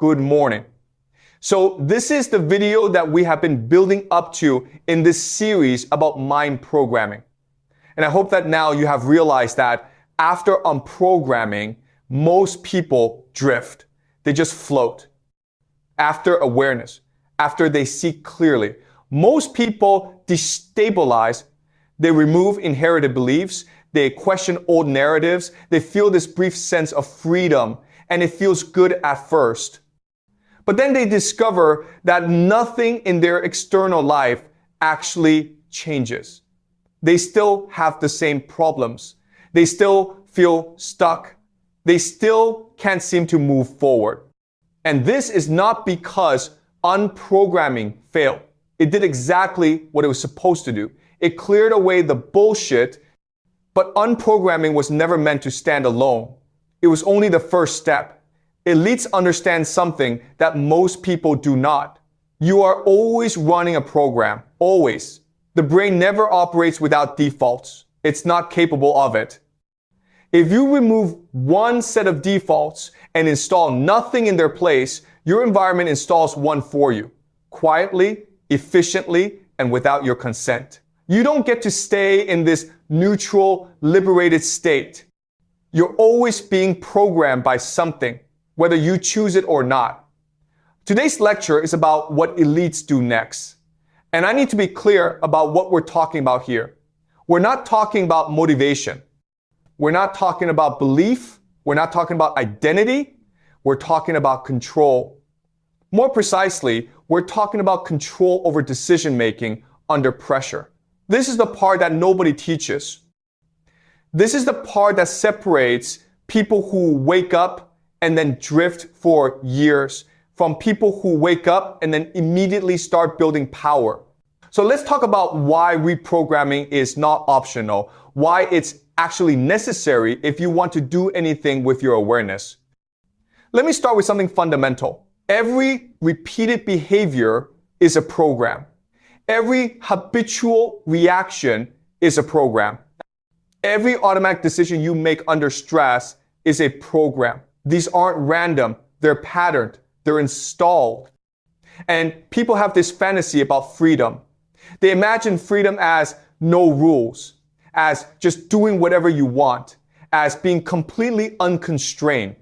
good morning. So this is the video that we have been building up to in this series about mind programming. And I hope that now you have realized that after unprogramming, most people drift. They just float. After awareness, after they see clearly, most people destabilize. They remove inherited beliefs. They question old narratives. They feel this brief sense of freedom, and it feels good at first. But then they discover that nothing in their external life actually changes. They still have the same problems. They still feel stuck. They still can't seem to move forward. And this is not because unprogramming failed. It did exactly what it was supposed to do. It cleared away the bullshit, but unprogramming was never meant to stand alone. It was only the first step. Elites understand something that most people do not. You are always running a program, always. The brain never operates without defaults. It's not capable of it. If you remove one set of defaults and install nothing in their place, your environment installs one for you, quietly, efficiently, and without your consent. You don't get to stay in this neutral, liberated state. You're always being programmed by something, whether you choose it or not. Today's lecture is about what elites do next. And I need to be clear about what we're talking about here. We're not talking about motivation. We're not talking about belief. We're not talking about identity. We're talking about control. More precisely, we're talking about control over decision-making under pressure. This is the part that nobody teaches. This is the part that separates people who wake up and then drift for years from people who wake up and then immediately start building power. So let's talk about why reprogramming is not optional, why it's actually necessary if you want to do anything with your awareness. Let me start with something fundamental. Every repeated behavior is a program. Every habitual reaction is a program. Every automatic decision you make under stress is a program. These aren't random. They're patterned. They're installed. And people have this fantasy about freedom. They imagine freedom as no rules, as just doing whatever you want, as being completely unconstrained.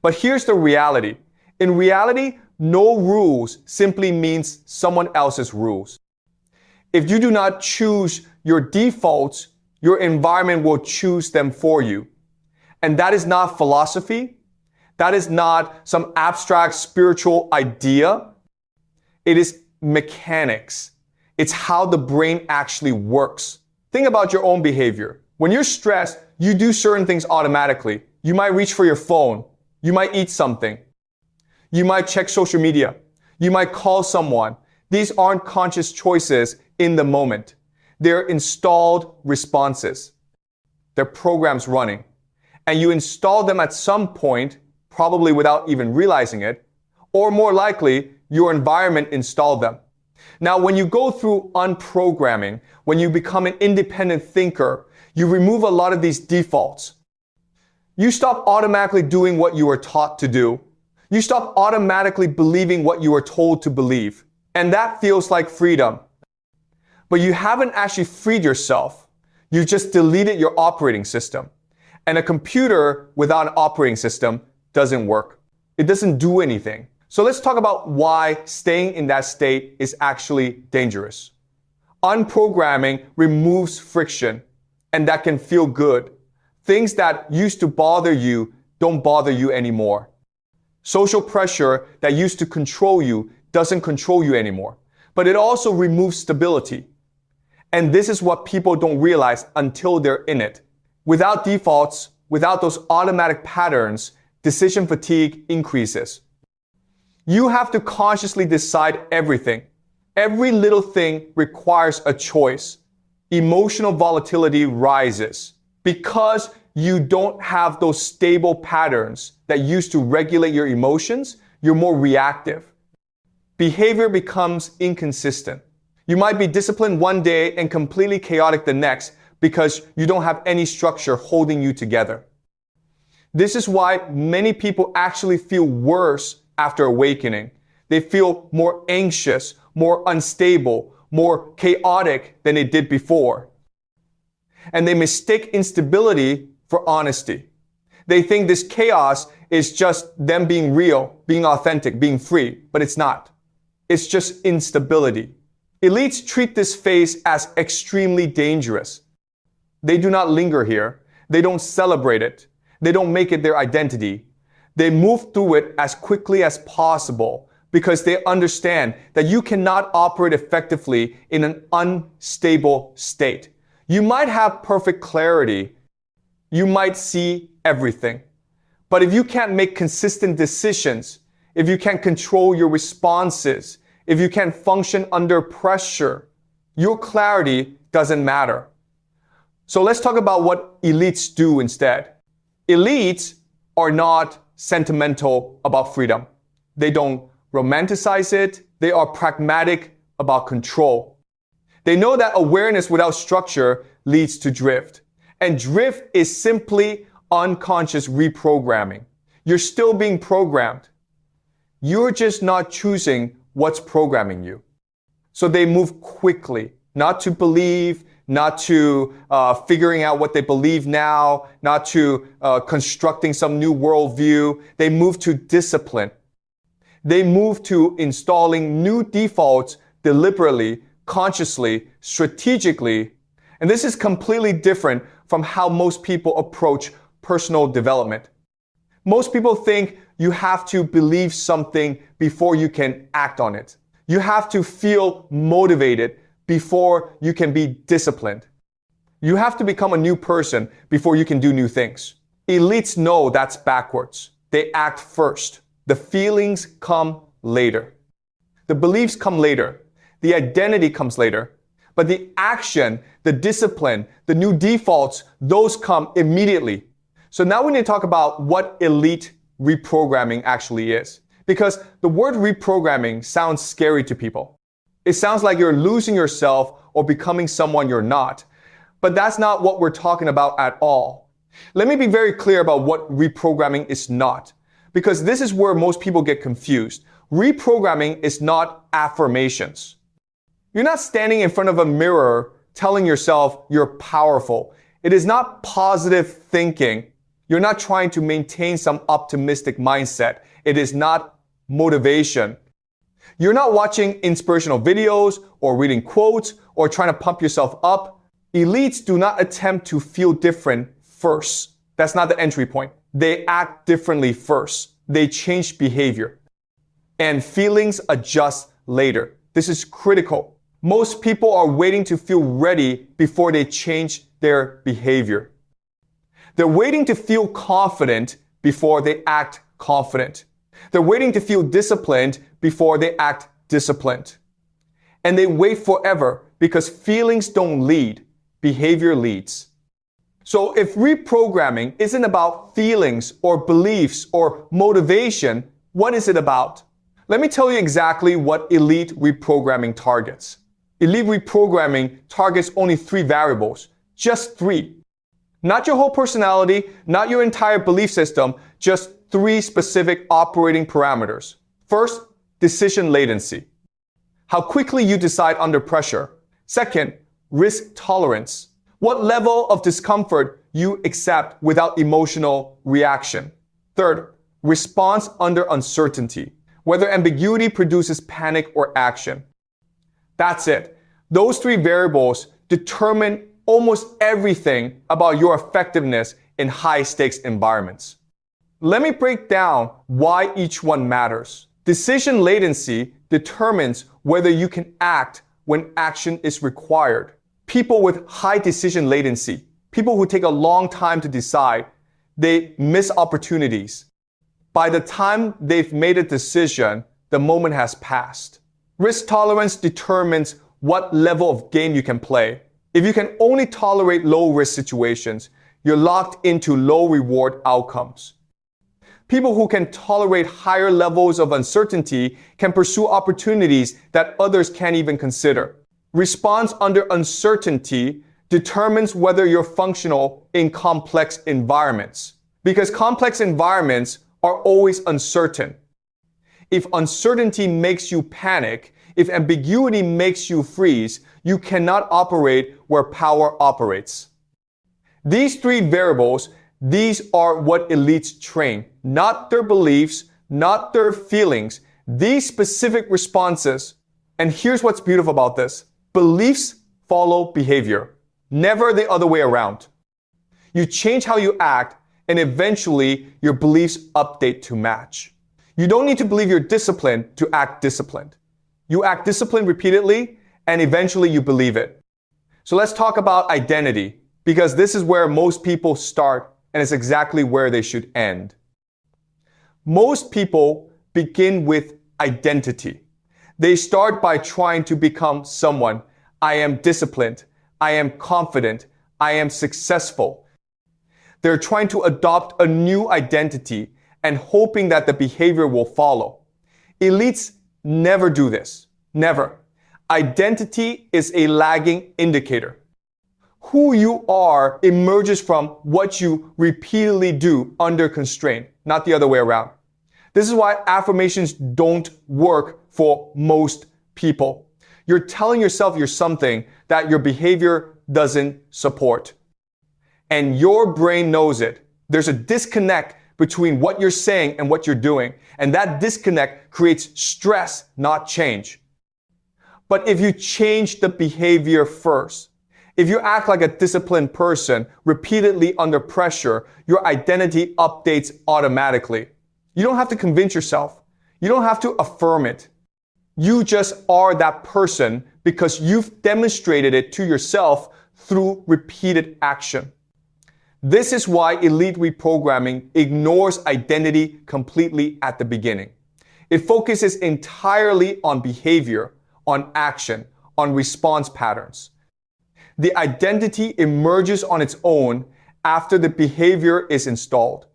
But here's the reality. In reality, no rules simply means someone else's rules. If you do not choose your defaults, your environment will choose them for you. And that is not philosophy. That is not some abstract spiritual idea. It is mechanics. It's how the brain actually works. Think about your own behavior. When you're stressed, you do certain things automatically. You might reach for your phone. You might eat something. You might check social media. You might call someone. These aren't conscious choices in the moment. They're installed responses. They're programs running. And you install them at some point, probably without even realizing it, or more likely, your environment installed them. Now, when you go through unprogramming, when you become an independent thinker, you remove a lot of these defaults. You stop automatically doing what you were taught to do. You stop automatically believing what you were told to believe. And that feels like freedom. But you haven't actually freed yourself. You just deleted your operating system. And a computer without an operating system doesn't work. It doesn't do anything. So let's talk about why staying in that state is actually dangerous. Unprogramming removes friction, and that can feel good. Things that used to bother you don't bother you anymore. Social pressure that used to control you doesn't control you anymore. But it also removes stability. And this is what people don't realize until they're in it. Without defaults, without those automatic patterns, decision fatigue increases. You have to consciously decide everything. Every little thing requires a choice. Emotional volatility rises because you don't have those stable patterns that used to regulate your emotions. You're more reactive. Behavior becomes inconsistent. You might be disciplined one day and completely chaotic the next because you don't have any structure holding you together. This is why many people actually feel worse after awakening. They feel more anxious, more unstable, more chaotic than they did before. And they mistake instability for honesty. They think this chaos is just them being real, being authentic, being free, but it's not. It's just instability. Elites treat this phase as extremely dangerous. They do not linger here. They don't celebrate it. They don't make it their identity. They move through it as quickly as possible because they understand that you cannot operate effectively in an unstable state. You might have perfect clarity. You might see everything. But if you can't make consistent decisions, if you can't control your responses, if you can't function under pressure, your clarity doesn't matter. So let's talk about what elites do instead. Elites are not sentimental about freedom. They don't romanticize it. They are pragmatic about control. They know that awareness without structure leads to drift. And drift is simply unconscious reprogramming. You're still being programmed. You're just not choosing what's programming you. So they move quickly, not to believe, not to figuring out what they believe now, not to constructing some new worldview. They move to discipline. They move to installing new defaults deliberately, consciously, strategically. And this is completely different from how most people approach personal development. Most people think you have to believe something before you can act on it. You have to feel motivated before you can be disciplined. You have to become a new person before you can do new things. Elites know that's backwards. They act first. The feelings come later. The beliefs come later. The identity comes later. But the action, the discipline, the new defaults, those come immediately. So now we need to talk about what elite reprogramming actually is. Because the word reprogramming sounds scary to people. It sounds like you're losing yourself or becoming someone you're not. But that's not what we're talking about at all. Let me be very clear about what reprogramming is not, because this is where most people get confused. Reprogramming is not affirmations. You're not standing in front of a mirror telling yourself you're powerful. It is not positive thinking. You're not trying to maintain some optimistic mindset. It is not motivation. You're not watching inspirational videos or reading quotes or trying to pump yourself up. Elites do not attempt to feel different first. That's not the entry point. They act differently first. They change behavior. And feelings adjust later. This is critical. Most people are waiting to feel ready before they change their behavior. They're waiting to feel confident before they act confident. They're waiting to feel disciplined before they act disciplined. And they wait forever because feelings don't lead, behavior leads. So if reprogramming isn't about feelings or beliefs or motivation, what is it about? Let me tell you exactly what elite reprogramming targets. Elite reprogramming targets only 3 variables, just 3. Not your whole personality, not your entire belief system, just 3 specific operating parameters. First, decision latency. How quickly you decide under pressure. Second, risk tolerance. What level of discomfort you accept without emotional reaction. Third, response under uncertainty. Whether ambiguity produces panic or action. That's it. Those 3 variables determine almost everything about your effectiveness in high-stakes environments. Let me break down why each one matters. Decision latency determines whether you can act when action is required. People with high decision latency, people who take a long time to decide, they miss opportunities. By the time they've made a decision, the moment has passed. Risk tolerance determines what level of game you can play. If you can only tolerate low-risk situations, you're locked into low-reward outcomes. People who can tolerate higher levels of uncertainty can pursue opportunities that others can't even consider. Response under uncertainty determines whether you're functional in complex environments. Because complex environments are always uncertain. if uncertainty makes you panic, if ambiguity makes you freeze, you cannot operate where power operates. These three variables, these are what elites train, not their beliefs, not their feelings, these specific responses. And here's what's beautiful about this. Beliefs follow behavior, never the other way around. You change how you act, and eventually your beliefs update to match. You don't need to believe you're disciplined to act disciplined. You act disciplined repeatedly, and eventually you believe it. So let's talk about identity, because this is where most people start, and it's exactly where they should end. Most people begin with identity. They start by trying to become someone. I am disciplined. I am confident. I am successful. They're trying to adopt a new identity and hoping that the behavior will follow. Elites never do this. Never. Identity is a lagging indicator. Who you are emerges from what you repeatedly do under constraint, not the other way around. This is why affirmations don't work for most people. You're telling yourself you're something that your behavior doesn't support. And your brain knows it. There's a disconnect between what you're saying and what you're doing. And that disconnect creates stress, not change. But if you change the behavior first, if you act like a disciplined person repeatedly under pressure, your identity updates automatically. You don't have to convince yourself. You don't have to affirm it. You just are that person because you've demonstrated it to yourself through repeated action. This is why elite reprogramming ignores identity completely at the beginning. It focuses entirely on behavior, on action, on response patterns. The identity emerges on its own after the behavior is installed.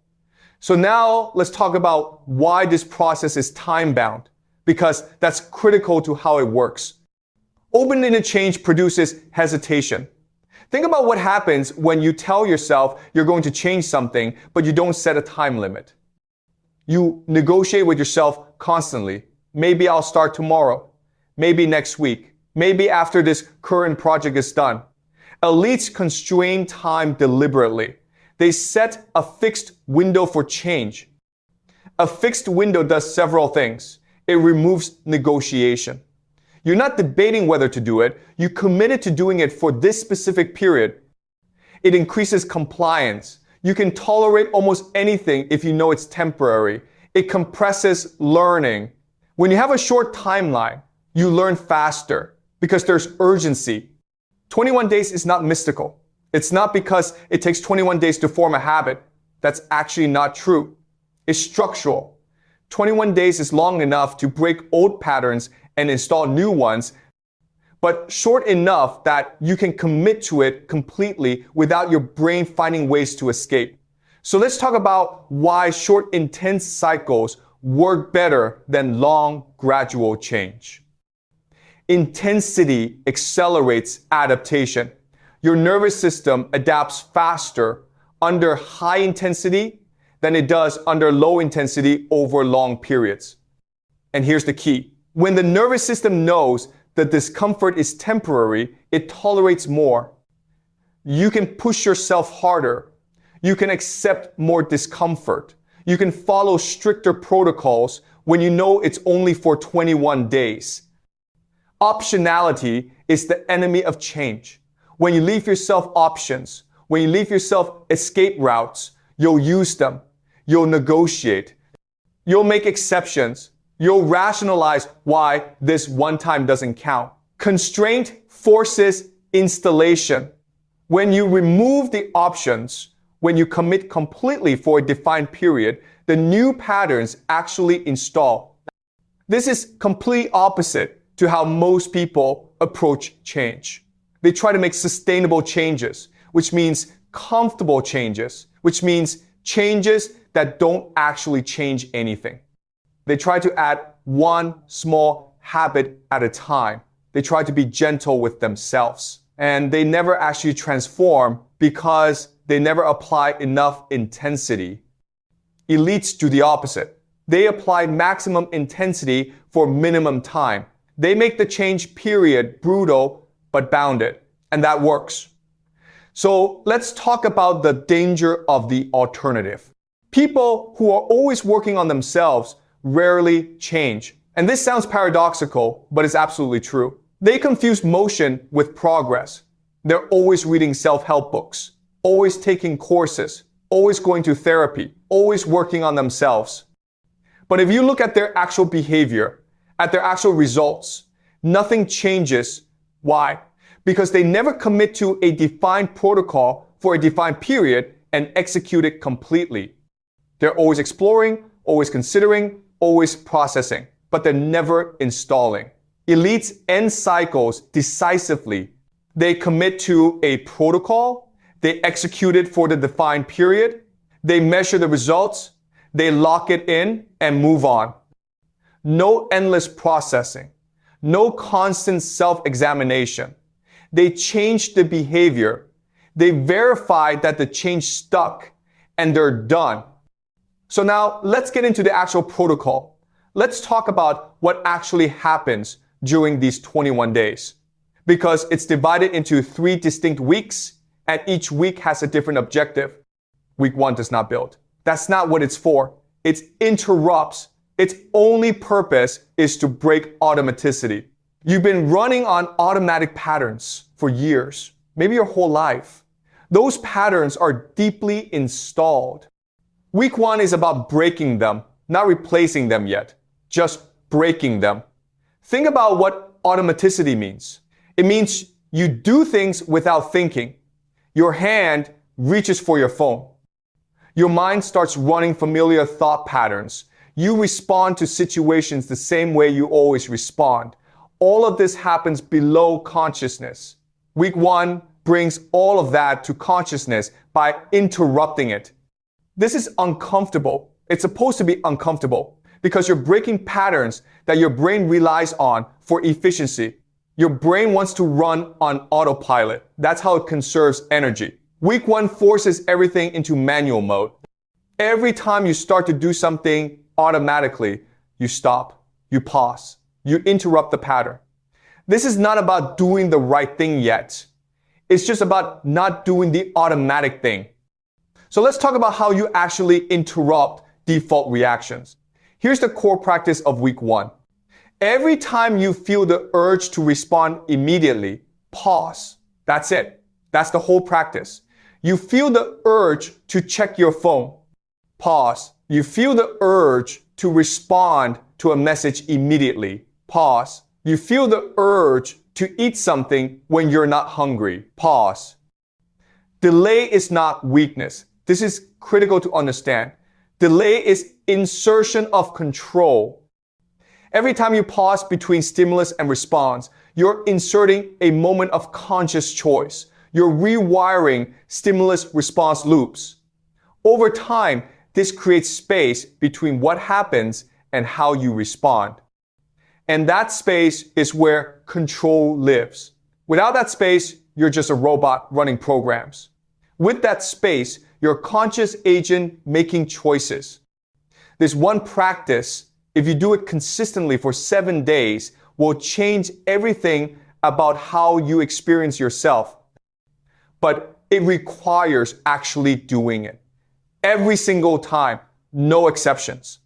So now let's talk about why this process is time-bound, because that's critical to how it works. Open-ended change produces hesitation. Think about what happens when you tell yourself you're going to change something, but you don't set a time limit. You negotiate with yourself constantly. Maybe I'll start tomorrow. Maybe next week. Maybe after this current project is done. Elites constrain time deliberately. They set a fixed window for change. A fixed window does several things. It removes negotiation. You're not debating whether to do it. You committed to doing it for this specific period. It increases compliance. You can tolerate almost anything if you know it's temporary. It compresses learning. When you have a short timeline, you learn faster because there's urgency. 21 days is not mystical. It's not because it takes 21 days to form a habit. That's actually not true. It's structural. 21 days is long enough to break old patterns and install new ones, but short enough that you can commit to it completely without your brain finding ways to escape. So let's talk about why short, intense cycles work better than long, gradual change. Intensity accelerates adaptation. Your nervous system adapts faster under high intensity than it does under low intensity over long periods. And here's the key. When the nervous system knows that discomfort is temporary, it tolerates more. You can push yourself harder. You can accept more discomfort. You can follow stricter protocols when you know it's only for 21 days. Optionality is the enemy of change. When you leave yourself options, when you leave yourself escape routes, you'll use them. You'll negotiate. You'll make exceptions. You'll rationalize why this one time doesn't count. Constraint forces installation. When you remove the options, when you commit completely for a defined period, the new patterns actually install. This is completely opposite to how most people approach change. They try to make sustainable changes, which means comfortable changes, which means changes that don't actually change anything. They try to add one small habit at a time. They try to be gentle with themselves. And they never actually transform because they never apply enough intensity. Elites do the opposite. They apply maximum intensity for minimum time. They make the change period brutal but bounded, and that works. So let's talk about the danger of the alternative. People who are always working on themselves rarely change. And this sounds paradoxical, but it's absolutely true. They confuse motion with progress. They're always reading self-help books, always taking courses, always going to therapy, always working on themselves. But if you look at their actual behavior, at their actual results, nothing changes. Why? Because they never commit to a defined protocol for a defined period and execute it completely. They're always exploring, always considering, always processing, but they're never installing. Elites end cycles decisively. They commit to a protocol, they execute it for the defined period, they measure the results, they lock it in and move on. No endless processing, no constant self-examination. They change the behavior, they verify that the change stuck, and they're done. So now let's get into the actual protocol. Let's talk about what actually happens during these 21 days. Because it's divided into 3 distinct weeks, and each week has a different objective. Week 1 does not build. That's not what it's for. It interrupts. Its only purpose is to break automaticity. You've been running on automatic patterns for years, maybe your whole life. Those patterns are deeply installed. Week 1 is about breaking them, not replacing them yet, just breaking them. Think about what automaticity means. It means you do things without thinking. Your hand reaches for your phone. Your mind starts running familiar thought patterns. You respond to situations the same way you always respond. All of this happens below consciousness. Week 1 brings all of that to consciousness by interrupting it. This is uncomfortable. It's supposed to be uncomfortable because you're breaking patterns that your brain relies on for efficiency. Your brain wants to run on autopilot. That's how it conserves energy. Week 1 forces everything into manual mode. Every time you start to do something automatically, you stop, you pause, you interrupt the pattern. This is not about doing the right thing yet. It's just about not doing the automatic thing. So let's talk about how you actually interrupt default reactions. Here's the core practice of week 1. Every time you feel the urge to respond immediately, pause. That's it. That's the whole practice. You feel the urge to check your phone. Pause. You feel the urge to respond to a message immediately. Pause. You feel the urge to eat something when you're not hungry. Pause. Delay is not weakness. This is critical to understand. Delay is insertion of control. Every time you pause between stimulus and response, you're inserting a moment of conscious choice. You're rewiring stimulus-response loops. Over time, this creates space between what happens and how you respond. And that space is where control lives. Without that space, you're just a robot running programs. With that space, you're a conscious agent making choices. This one practice, if you do it consistently for 7 days, will change everything about how you experience yourself. But it requires actually doing it. Every single time, no exceptions.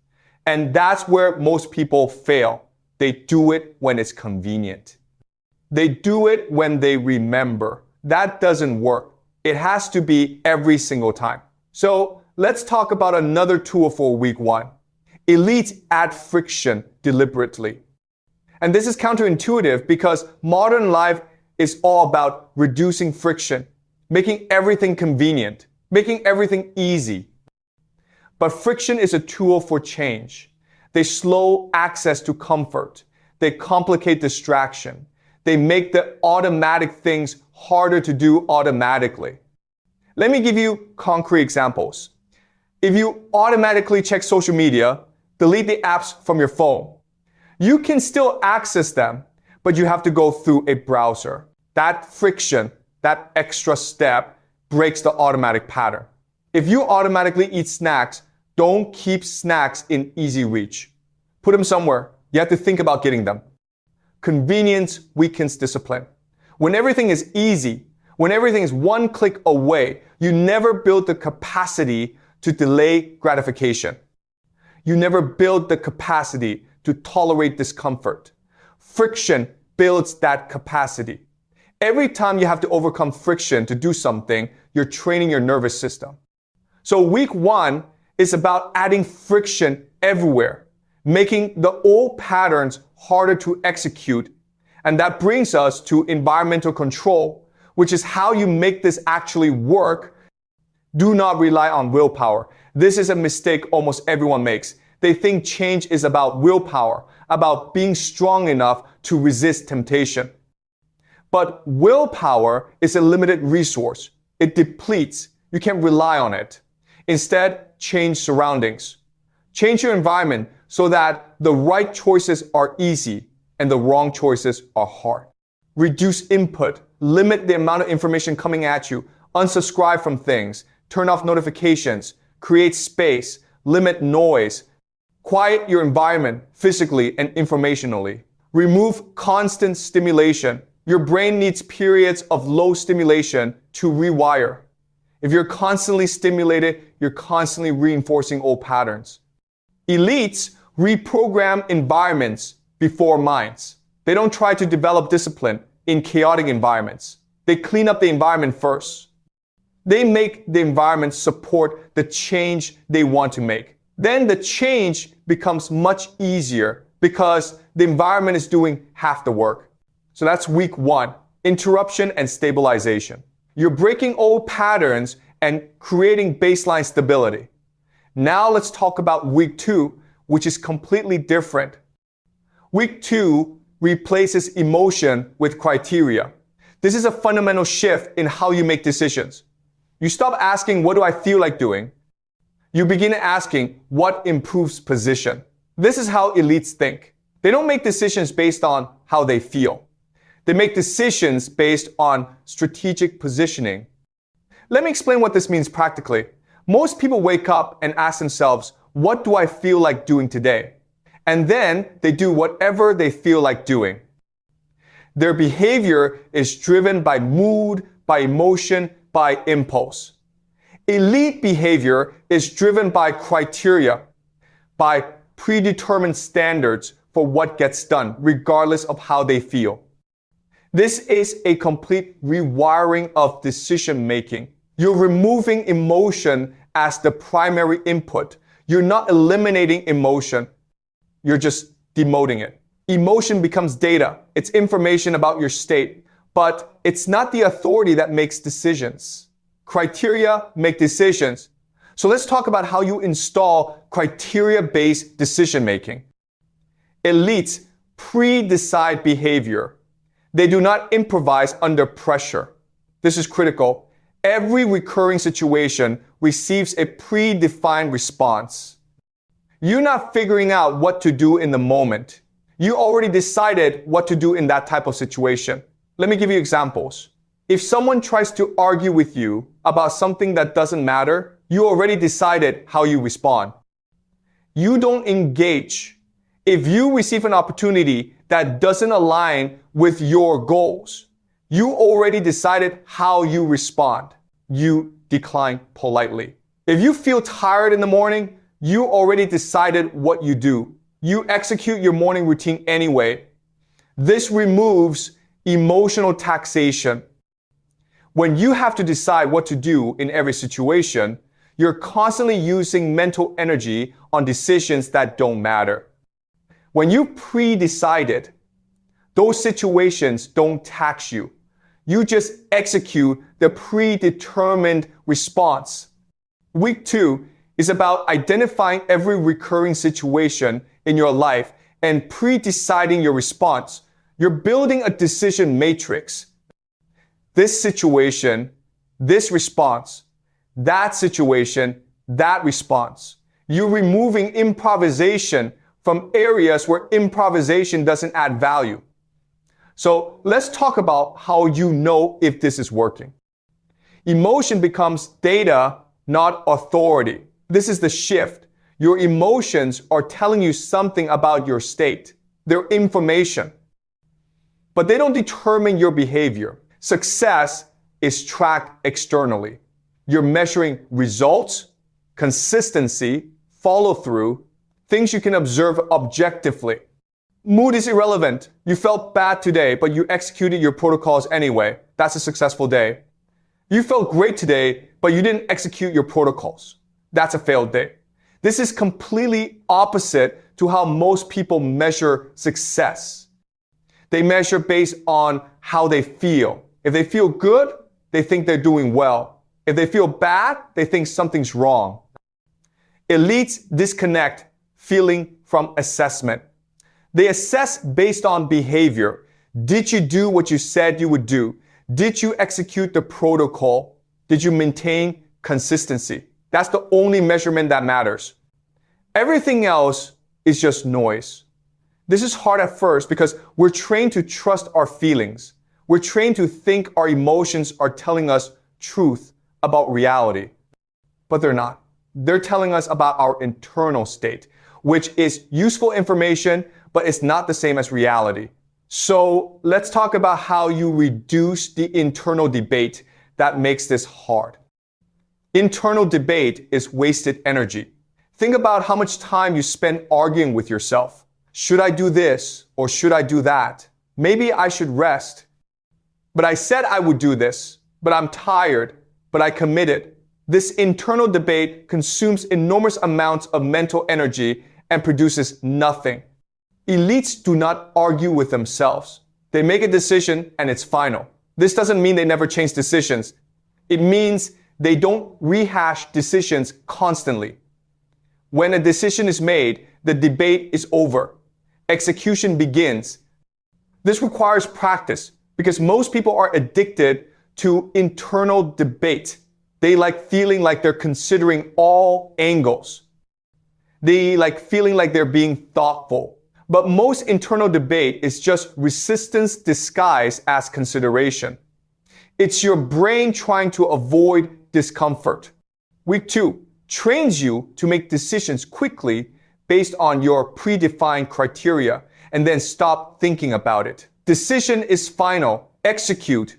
And that's where most people fail. They do it when it's convenient. They do it when they remember. That doesn't work. It has to be every single time. So let's talk about another tool for week 1. Elites add friction deliberately. And this is counterintuitive because modern life is all about reducing friction, making everything convenient, making everything easy. But friction is a tool for change. They slow access to comfort. They complicate distraction. They make the automatic things harder to do automatically. Let me give you concrete examples. If you automatically check social media, delete the apps from your phone. You can still access them, but you have to go through a browser. That friction, that extra step, breaks the automatic pattern. If you automatically eat snacks, Don't keep snacks in easy reach. Put them somewhere. You have to think about getting them. Convenience weakens discipline. When everything is easy, when everything is one click away, you never build the capacity to delay gratification. You never build the capacity to tolerate discomfort. Friction builds that capacity. Every time you have to overcome friction to do something, you're training your nervous system. So week 1 is about adding friction everywhere, making the old patterns harder to execute. And that brings us to environmental control, which is how you make this actually work. Do not rely on willpower. This is a mistake almost everyone makes. They think change is about willpower, about being strong enough to resist temptation. But willpower is a limited resource. It depletes. You can't rely on it. Instead, change surroundings. Change your environment so that the right choices are easy and the wrong choices are hard. Reduce input. Limit the amount of information coming at you. Unsubscribe from things. Turn off notifications. Create space. Limit noise. Quiet your environment physically and informationally. Remove constant stimulation. Your brain needs periods of low stimulation to rewire. If you're constantly stimulated, you're constantly reinforcing old patterns. Elites reprogram environments before minds. They don't try to develop discipline in chaotic environments. They clean up the environment first. They make the environment support the change they want to make. Then the change becomes much easier because the environment is doing half the work. So that's week 1, interruption and stabilization. You're breaking old patterns and creating baseline stability. Now let's talk about week 2, which is completely different. Week 2 replaces emotion with criteria. This is a fundamental shift in how you make decisions. You stop asking, what do I feel like doing? You begin asking, what improves position? This is how elites think. They don't make decisions based on how they feel. They make decisions based on strategic positioning. Let me explain what this means practically. Most people wake up and ask themselves, what do I feel like doing today? And then they do whatever they feel like doing. Their behavior is driven by mood, by emotion, by impulse. Elite behavior is driven by criteria, by predetermined standards for what gets done, regardless of how they feel. This is a complete rewiring of decision making. You're removing emotion as the primary input. You're not eliminating emotion. You're just demoting it. Emotion becomes data. It's information about your state, but it's not the authority that makes decisions. Criteria make decisions. So let's talk about how you install criteria-based decision making. Elites pre-decide behavior. They do not improvise under pressure. This is critical. Every recurring situation receives a predefined response. You're not figuring out what to do in the moment. You already decided what to do in that type of situation. Let me give you examples. If someone tries to argue with you about something that doesn't matter, you already decided how you respond. You don't engage. If you receive an opportunity that doesn't align with your goals, you already decided how you respond. You decline politely. If you feel tired in the morning, you already decided what you do. You execute your morning routine anyway. This removes emotional taxation. When you have to decide what to do in every situation, you're constantly using mental energy on decisions that don't matter. When you pre-decided, those situations don't tax you. You just execute the predetermined response. Week 2 is about identifying every recurring situation in your life and pre-deciding your response. You're building a decision matrix. This situation, this response, that situation, that response. You're removing improvisation from areas where improvisation doesn't add value. So let's talk about how you know if this is working. Emotion becomes data, not authority. This is the shift. Your emotions are telling you something about your state. They're information. But they don't determine your behavior. Success is tracked externally. You're measuring results, consistency, follow-through, things you can observe objectively. Mood is irrelevant. You felt bad today, but you executed your protocols anyway. That's a successful day. You felt great today, but you didn't execute your protocols. That's a failed day. This is completely opposite to how most people measure success. They measure based on how they feel. If they feel good, they think they're doing well. If they feel bad, they think something's wrong. Elites disconnect feeling from assessment. They assess based on behavior. Did you do what you said you would do? Did you execute the protocol? Did you maintain consistency? That's the only measurement that matters. Everything else is just noise. This is hard at first because we're trained to trust our feelings. We're trained to think our emotions are telling us truth about reality. But they're not. They're telling us about our internal state, which is useful information, but it's not the same as reality. So let's talk about how you reduce the internal debate that makes this hard. Internal debate is wasted energy. Think about how much time you spend arguing with yourself. Should I do this or should I do that? Maybe I should rest. But I said I would do this, but I'm tired, but I committed. This internal debate consumes enormous amounts of mental energy and produces nothing. Elites do not argue with themselves. They make a decision and it's final. This doesn't mean they never change decisions. It means they don't rehash decisions constantly. When a decision is made, the debate is over. Execution begins. This requires practice because most people are addicted to internal debate. They like feeling like they're considering all angles. They like feeling like they're being thoughtful. But most internal debate is just resistance disguised as consideration. It's your brain trying to avoid discomfort. Week 2 trains you to make decisions quickly based on your predefined criteria and then stop thinking about it. Decision is final. Execute.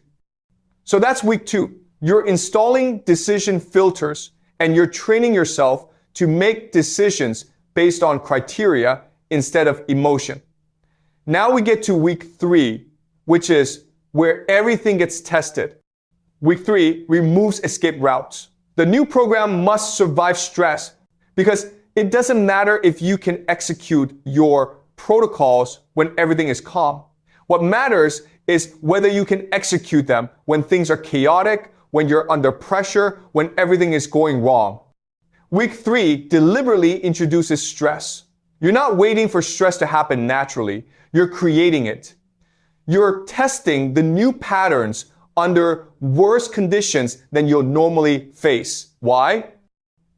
So that's week 2. You're installing decision filters and you're training yourself to make decisions based on criteria instead of emotion. Now we get to week 3, which is where everything gets tested. Week 3 removes escape routes. The new program must survive stress because it doesn't matter if you can execute your protocols when everything is calm. What matters is whether you can execute them when things are chaotic, when you're under pressure, when everything is going wrong. Week 3 deliberately introduces stress. You're not waiting for stress to happen naturally. You're creating it. You're testing the new patterns under worse conditions than you'll normally face. Why?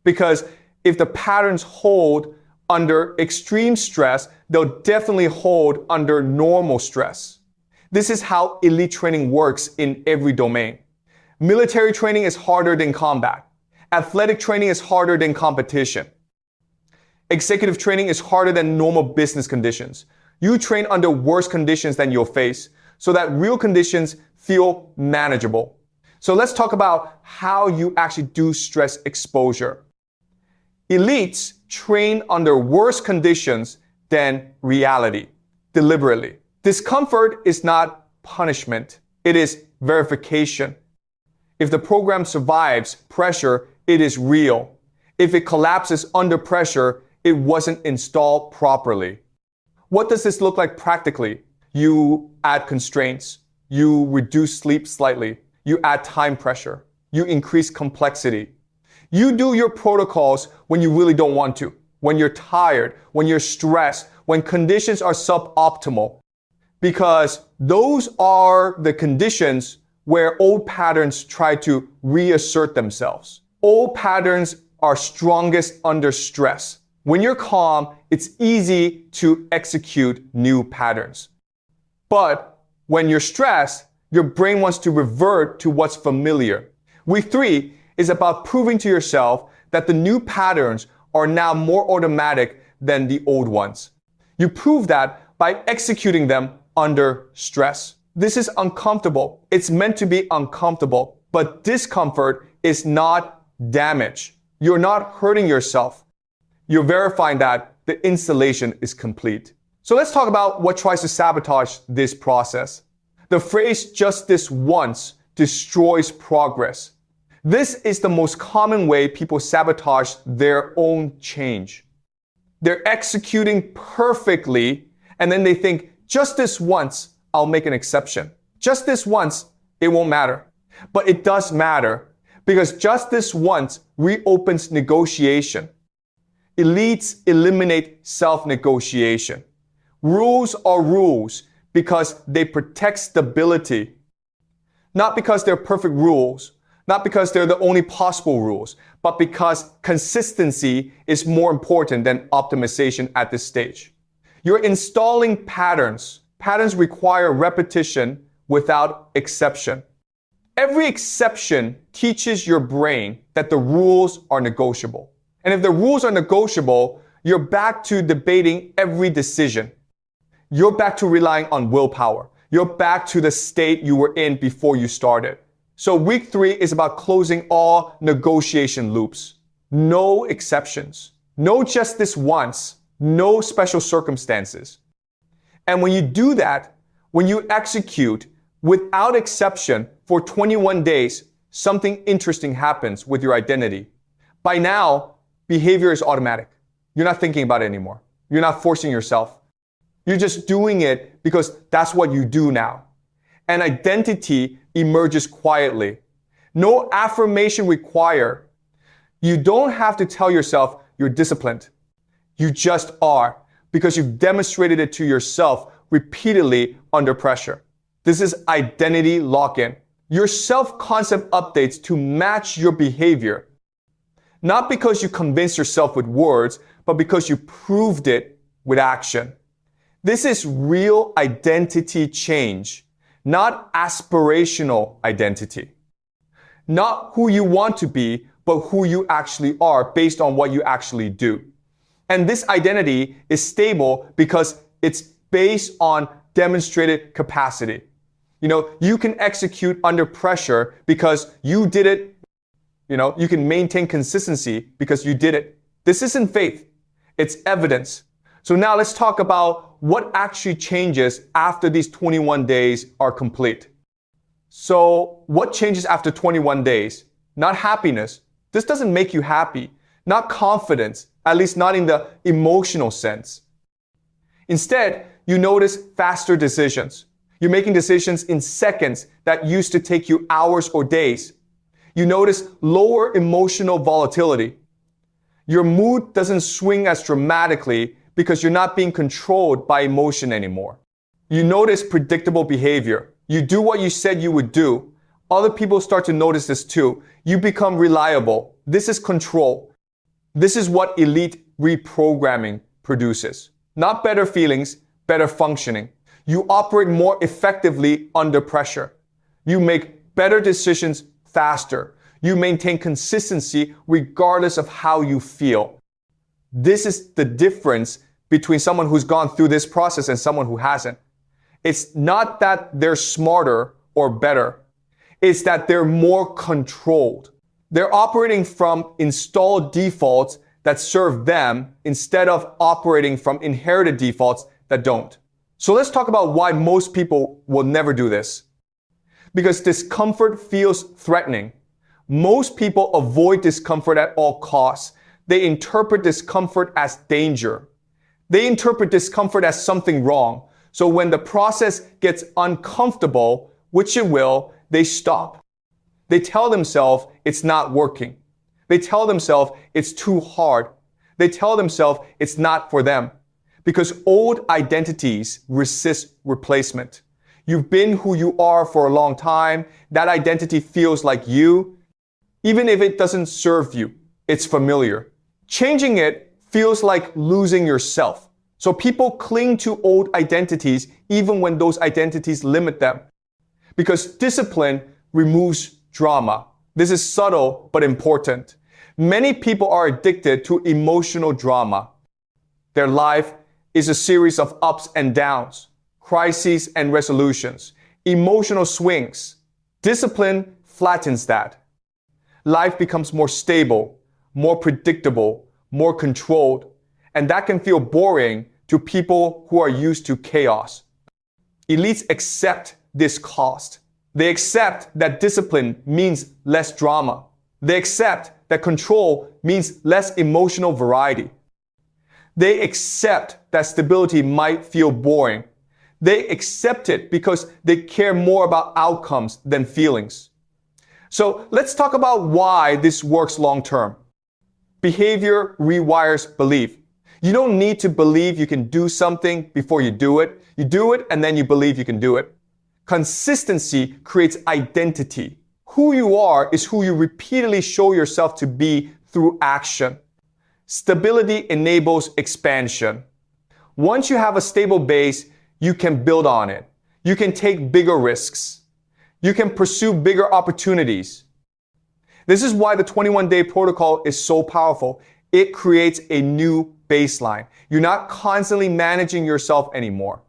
Because if the patterns hold under extreme stress, they'll definitely hold under normal stress. This is how elite training works in every domain. Military training is harder than combat. Athletic training is harder than competition. Executive training is harder than normal business conditions. You train under worse conditions than you'll face so that real conditions feel manageable. So let's talk about how you actually do stress exposure. Elites train under worse conditions than reality, deliberately. Discomfort is not punishment. It is verification. If the program survives pressure, it is real. If it collapses under pressure, it wasn't installed properly. What does this look like practically? You add constraints. You reduce sleep slightly. You add time pressure. You increase complexity. You do your protocols when you really don't want to, when you're tired, when you're stressed, when conditions are suboptimal. Because those are the conditions where old patterns try to reassert themselves. Old patterns are strongest under stress. When you're calm, it's easy to execute new patterns. But when you're stressed, your brain wants to revert to what's familiar. Week 3 is about proving to yourself that the new patterns are now more automatic than the old ones. You prove that by executing them under stress. This is uncomfortable. It's meant to be uncomfortable, but discomfort is not damage. You're not hurting yourself. You're verifying that the installation is complete. So let's talk about what tries to sabotage this process. The phrase "just this once" destroys progress. This is the most common way people sabotage their own change. They're executing perfectly, and then they think, just this once, I'll make an exception. Just this once, it won't matter. But it does matter, because just this once reopens negotiation. Elites eliminate self-negotiation. Rules are rules because they protect stability. Not because they're perfect rules, not because they're the only possible rules, but because consistency is more important than optimization at this stage. You're installing patterns. Patterns require repetition without exception. Every exception teaches your brain that the rules are negotiable. And if the rules are negotiable, you're back to debating every decision. You're back to relying on willpower. You're back to the state you were in before you started. So week 3 is about closing all negotiation loops. No exceptions. No just this once. No special circumstances. And when you do that, when you execute without exception for 21 days, something interesting happens with your identity. By now, behavior is automatic. You're not thinking about it anymore. You're not forcing yourself. You're just doing it because that's what you do now. And identity emerges quietly. No affirmation required. You don't have to tell yourself you're disciplined. You just are, because you've demonstrated it to yourself repeatedly under pressure. This is identity lock-in. Your self-concept updates to match your behavior. Not because you convinced yourself with words, but because you proved it with action. This is real identity change, not aspirational identity. Not who you want to be, but who you actually are based on what you actually do. And this identity is stable because it's based on demonstrated capacity. You can execute under pressure because you did it. You can maintain consistency because you did it. This isn't faith. It's evidence. So now let's talk about what actually changes after these 21 days are complete. So what changes after 21 days? Not happiness. This doesn't make you happy. Not confidence, at least not in the emotional sense. Instead, you notice faster decisions. You're making decisions in seconds that used to take you hours or days. You notice lower emotional volatility. Your mood doesn't swing as dramatically because you're not being controlled by emotion anymore. You notice predictable behavior. You do what you said you would do. Other people start to notice this too. You become reliable. This is control. This is what elite reprogramming produces. Not better feelings, better functioning. You operate more effectively under pressure. You make better decisions faster. You maintain consistency regardless of how you feel. This is the difference between someone who's gone through this process and someone who hasn't. It's not that they're smarter or better. It's that they're more controlled. They're operating from installed defaults that serve them instead of operating from inherited defaults that don't. So let's talk about why most people will never do this. Because discomfort feels threatening. Most people avoid discomfort at all costs. They interpret discomfort as danger. They interpret discomfort as something wrong. So when the process gets uncomfortable, which it will, they stop. They tell themselves it's not working. They tell themselves it's too hard. They tell themselves it's not for them. Because old identities resist replacement. You've been who you are for a long time. That identity feels like you. Even if it doesn't serve you, it's familiar. Changing it feels like losing yourself. So people cling to old identities even when those identities limit them. Because discipline removes drama. This is subtle but important. Many people are addicted to emotional drama. Their life is a series of ups and downs, crises and resolutions, emotional swings. Discipline flattens that. Life becomes more stable, more predictable, more controlled, and that can feel boring to people who are used to chaos. Elites accept this cost. They accept that discipline means less drama. They accept that control means less emotional variety. They accept that stability might feel boring. They accept it because they care more about outcomes than feelings. So let's talk about why this works long term. Behavior rewires belief. You don't need to believe you can do something before you do it. You do it and then you believe you can do it. Consistency creates identity. Who you are is who you repeatedly show yourself to be through action. Stability enables expansion. Once you have a stable base, you can build on it. You can take bigger risks. You can pursue bigger opportunities. This is why the 21-day protocol is so powerful. It creates a new baseline. You're not constantly managing yourself anymore.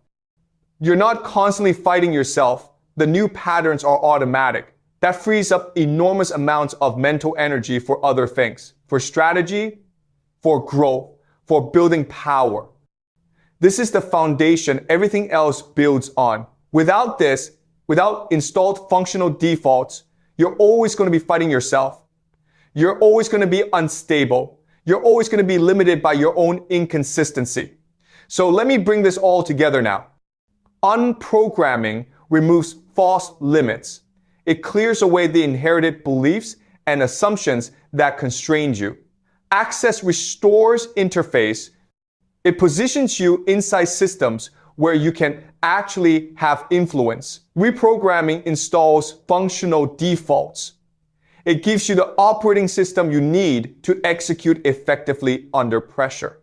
You're not constantly fighting yourself. The new patterns are automatic. That frees up enormous amounts of mental energy for other things, for strategy, for growth, for building power. This is the foundation everything else builds on. Without this, without installed functional defaults, you're always going to be fighting yourself. You're always going to be unstable. You're always going to be limited by your own inconsistency. So let me bring this all together now. Unprogramming removes false limits. It clears away the inherited beliefs and assumptions that constrain you. Access restores interface. It positions you inside systems where you can actually have influence. Reprogramming installs functional defaults. It gives you the operating system you need to execute effectively under pressure.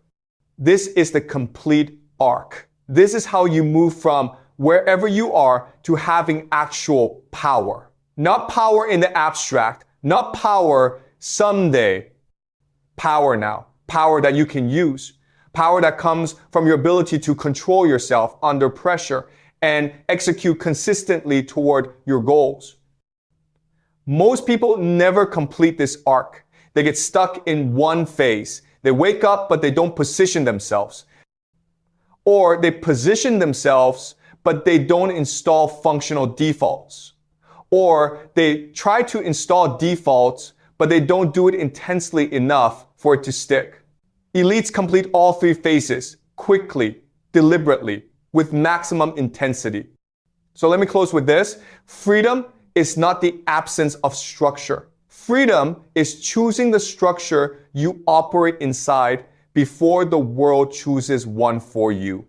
This is the complete arc. This is how you move from wherever you are to having actual power. Not power in the abstract, not power someday. Power now. Power that you can use. Power that comes from your ability to control yourself under pressure and execute consistently toward your goals. Most people never complete this arc. They get stuck in one phase. They wake up, but they don't position themselves. Or they position themselves, but they don't install functional defaults. Or they try to install defaults, but they don't do it intensely enough for it to stick. Elites complete all three phases quickly, deliberately, with maximum intensity. So let me close with this. Freedom is not the absence of structure. Freedom is choosing the structure you operate inside before the world chooses one for you.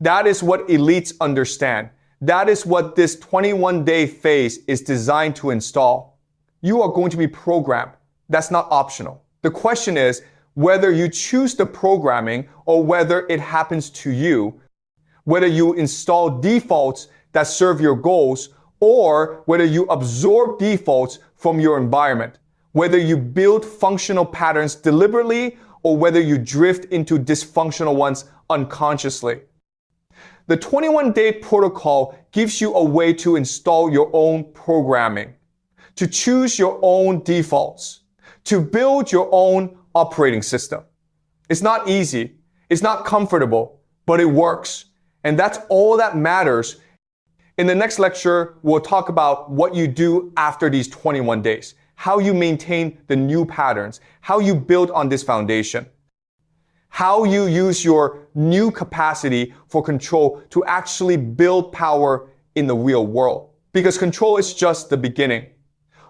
That is what elites understand. That is what this 21-day phase is designed to install. You are going to be programmed. That's not optional. The question is whether you choose the programming or whether it happens to you, whether you install defaults that serve your goals or whether you absorb defaults from your environment, whether you build functional patterns deliberately or whether you drift into dysfunctional ones unconsciously. The 21-day protocol gives you a way to install your own programming, to choose your own defaults, to build your own operating system. It's not easy, it's not comfortable, but it works. And that's all that matters. In the next lecture, we'll talk about what you do after these 21 days, how you maintain the new patterns, how you build on this foundation, how you use your new capacity for control to actually build power in the real world. Because control is just the beginning.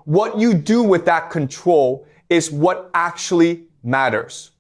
What you do with that control is what actually matters.